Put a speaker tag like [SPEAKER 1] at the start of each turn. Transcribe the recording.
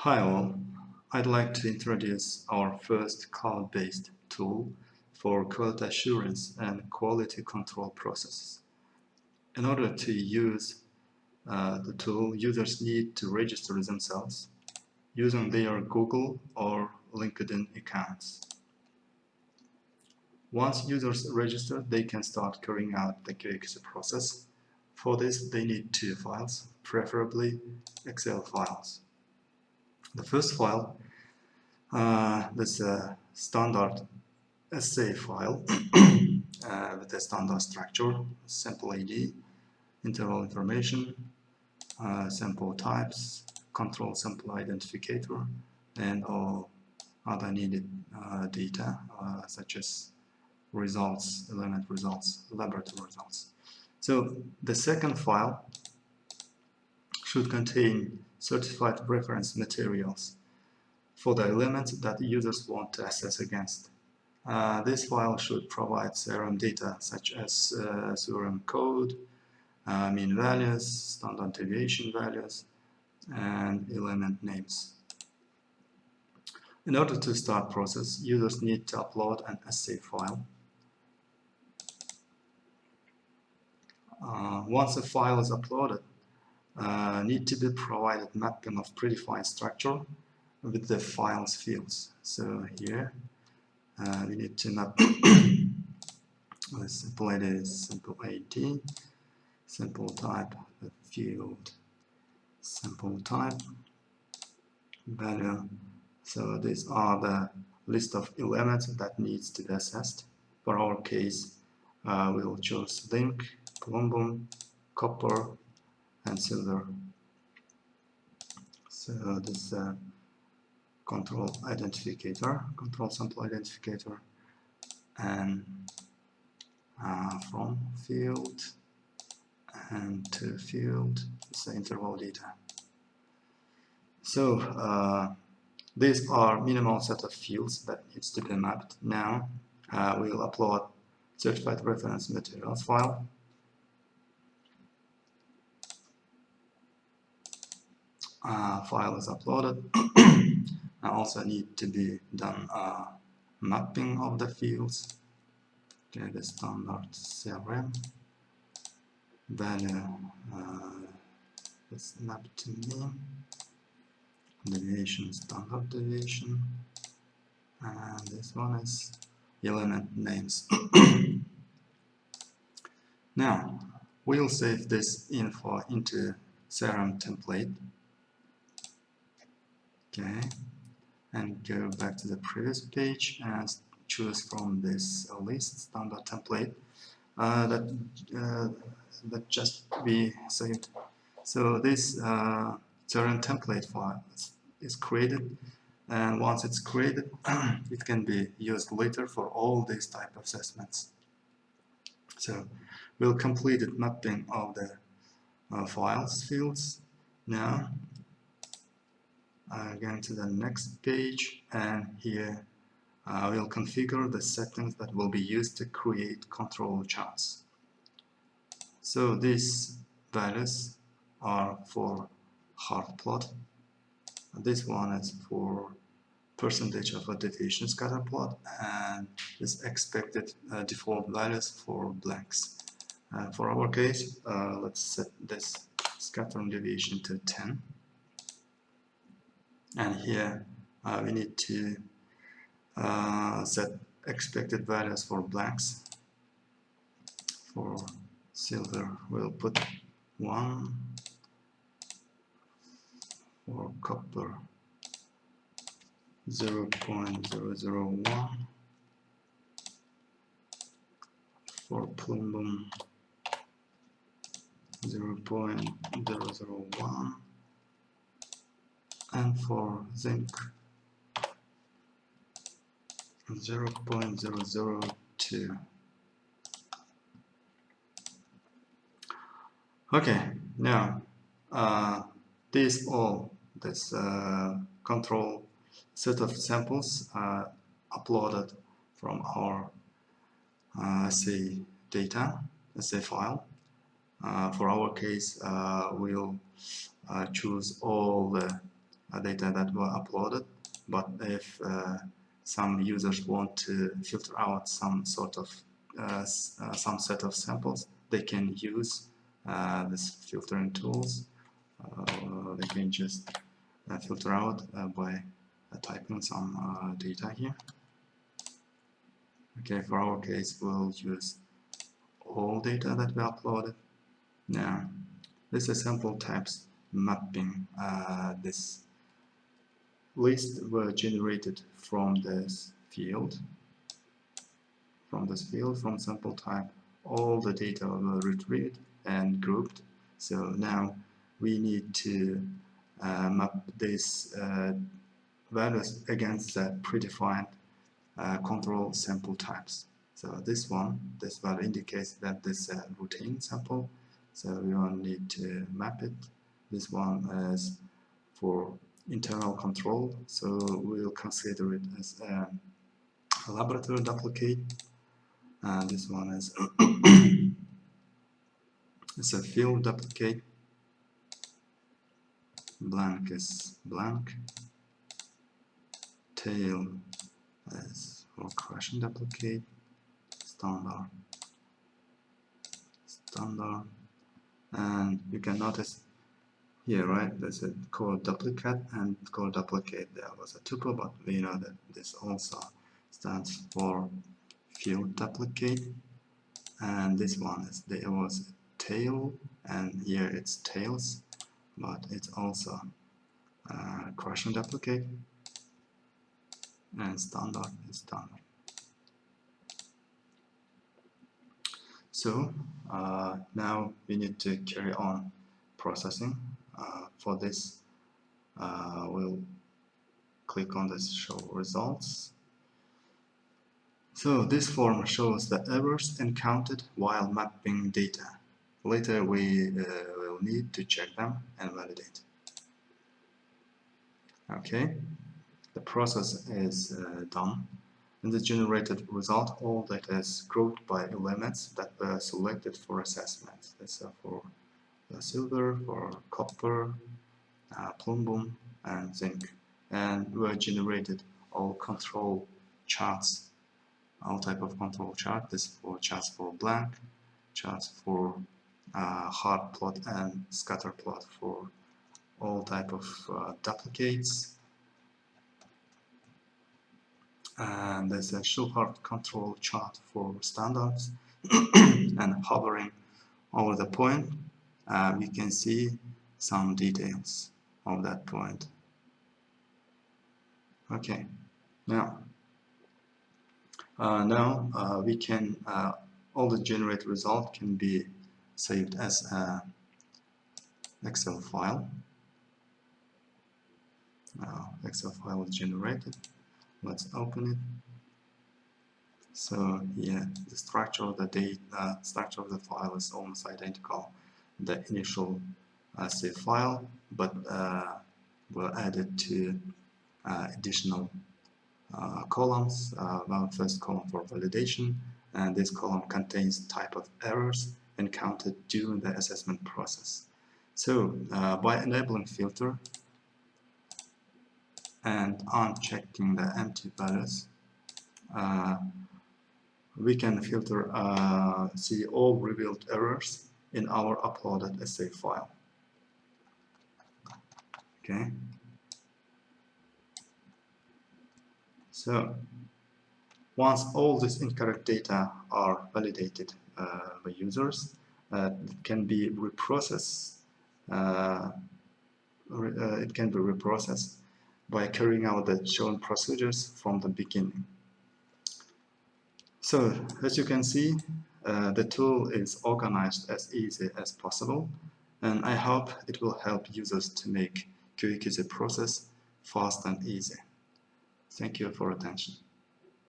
[SPEAKER 1] Hi all, I'd like to introduce our first cloud-based tool for quality assurance and quality control processes. In order to use the tool, users need to register themselves using their Google or LinkedIn accounts. Once users register, they can start carrying out the QA/QC process. For this, they need two files, preferably Excel files. The first file, this standard assay file with a standard structure, sample ID, interval information, sample types, control sample identificator, and all other needed data such as results, element results, laboratory results. So the second file should contain certified reference materials for the elements that users want to assess against. This file should provide CRM data such as CRM code, mean values, standard deviation values, and element names. In order to start process, users need to upload an assay file. Once a file is uploaded, need to be provided mapping of predefined structure with the files fields. So here we need to map the simple ID is simple ID, simple type the field, simple type, value. So these are the list of elements that needs to be assessed. For our case, we will choose zinc, plumbum, copper, and silver. So this control identificator, control sample identificator, and from field and to field is the interval data. So these are minimal set of fields that needs to be mapped. Now we'll upload certified reference materials file. File is uploaded. I also need to be done mapping of the fields. Okay, the standard CRM value is mapped to mean, deviation, standard deviation, and this one is element names. Now we'll save this info into CRM template. Okay, and go back to the previous page and choose from this list standard template that just be saved. So this CRM template file is created, and once it's created, it can be used later for all these type of assessments. So we'll complete the mapping of the files fields. Now going to the next page, and here we'll configure the settings that will be used to create control charts. So these values are for hard plot. This one is for percentage of a deviation scatter plot, and this expected default values for blanks. For our case, let's set this scattering deviation to 10. And here we need to set expected values for blanks. For silver, we'll put 1. For copper, 0.001. For plumbum, 0.001. And for zinc, 0.002. Okay, now this control set of samples uploaded from our assay data, assay file. For our case, we'll choose all the data that were uploaded, but if some users want to filter out some sort of some set of samples, they can use this filtering tools. They can just filter out by typing some data here. Okay, for our case, we'll use all data that we uploaded. Now, this is sample types mapping. This list were generated from this field. From sample type, all the data were retrieved and grouped. So now we need to map these values against the predefined control sample types. So this value indicates that this is a routine sample, so we will need to map it. This one is for internal control, so we'll consider it as a laboratory duplicate. And this one is it's a field duplicate. Blank is blank. Tail is for question duplicate. Standard. And you can notice here, right, there's a called duplicate and called duplicate. There was a tuple, but we know that this also stands for field duplicate. And this one is, there was tail, and here it's tails, but it's also question duplicate, and standard is standard. So now we need to carry on processing. For this, we'll click on this show results. So this form shows the errors encountered while mapping data. Later we will need to check them and validate. Okay, the process is done. In the generated result, all data is grouped by elements that were selected for assessment. That's for silver, for copper, plumbum, and zinc. And were generated all control charts, all type of control chart. This for charts for blank, charts for hard plot, and scatter plot for all type of duplicates. And there's a Shubhart control chart for standards. And hovering over the point, we can see some details of that point. Okay, now we can all the generated result can be saved as an Excel file. Excel file is generated. Let's open it. So yeah, the structure of the data, structure of the file is almost identical to the initial save file, but we'll add it to additional columns. One first column for validation, and this column contains type of errors encountered during the assessment process. So by enabling filter and unchecking the empty values, we can filter see all revealed errors in our uploaded essay file. Okay. So once all these incorrect data are validated by users, it can be reprocessed. It can be reprocessed by carrying out the shown procedures from the beginning. So as you can see, the tool is organized as easy as possible, and I hope it will help users to make QA/QC process fast and easy. Thank you for attention.